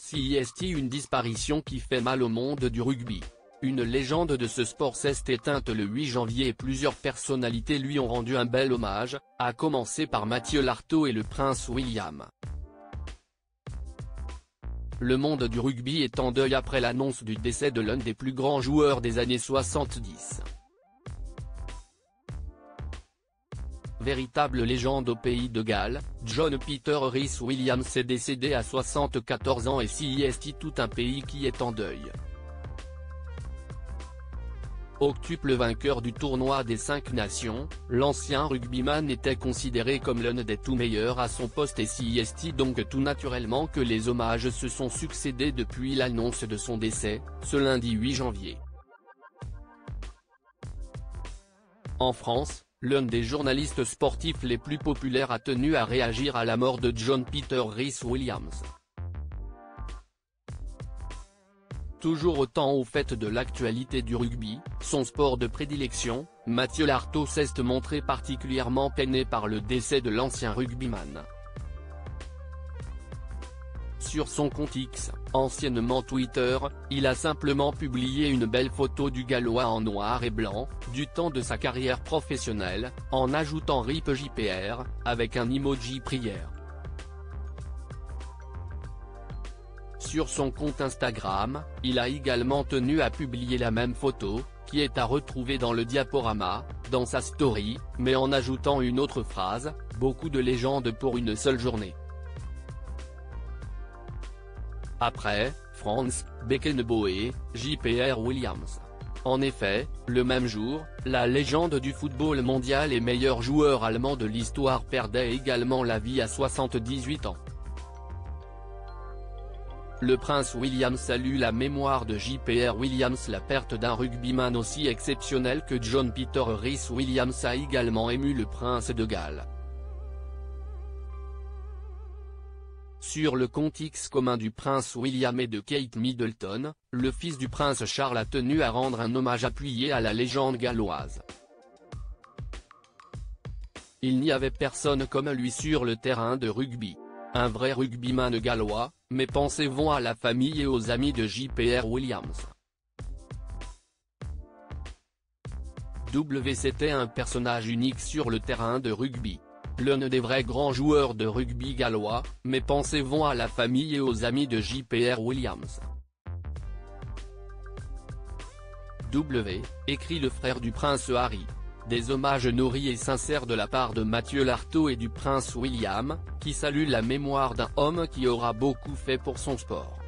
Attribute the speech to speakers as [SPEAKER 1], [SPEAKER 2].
[SPEAKER 1] CIST, une disparition qui fait mal au monde du rugby. Une légende de ce sport s'est éteinte le 8 janvier et plusieurs personnalités lui ont rendu un bel hommage, à commencer par Mathieu Lartaud et le prince William. Le monde du rugby est en deuil après l'annonce du décès de l'un des plus grands joueurs des années 70. Véritable légende au pays de Galles, John Peter Rhys-Williams est décédé à 74 ans et CIST, tout un pays qui est en deuil. Octuple vainqueur du tournoi des 5 nations, l'ancien rugbyman était considéré comme l'un des tout meilleurs à son poste et CIST donc tout naturellement que les hommages se sont succédés depuis l'annonce de son décès, ce lundi 8 janvier. En France, l'un des journalistes sportifs les plus populaires a tenu à réagir à la mort de John Peter Rhys-Williams. Toujours autant au fait de l'actualité du rugby, son sport de prédilection, Mathieu Lartaud s'est montré particulièrement peiné par le décès de l'ancien rugbyman. Sur son compte X, anciennement Twitter, il a simplement publié une belle photo du Gallois en noir et blanc, du temps de sa carrière professionnelle, en ajoutant RIP JPR, avec un emoji prière. Sur son compte Instagram, il a également tenu à publier la même photo, qui est à retrouver dans le diaporama, dans sa story, mais en ajoutant une autre phrase, « Beaucoup de légendes pour une seule journée ». Après, Franz Beckenbauer, JPR Williams. En effet, le même jour, la légende du football mondial et meilleur joueur allemand de l'histoire perdait également la vie à 78 ans. Le prince William salue la mémoire de JPR Williams. La perte d'un rugbyman aussi exceptionnel que John Peter Rhys-Williams a également ému le prince de Galles. Sur le compte X commun du prince William et de Kate Middleton, le fils du prince Charles a tenu à rendre un hommage appuyé à la légende galloise. Il n'y avait personne comme lui sur le terrain de rugby. Un vrai rugbyman gallois, mes pensées vont à la famille et aux amis de JPR Williams. C'était un personnage unique sur le terrain de rugby. L'un des vrais grands joueurs de rugby gallois, mes pensées vont à la famille et aux amis de JPR Williams. Écrit le frère du prince Harry. Des hommages nourris et sincères de la part de Mathieu Lartaud et du prince William, qui saluent la mémoire d'un homme qui aura beaucoup fait pour son sport.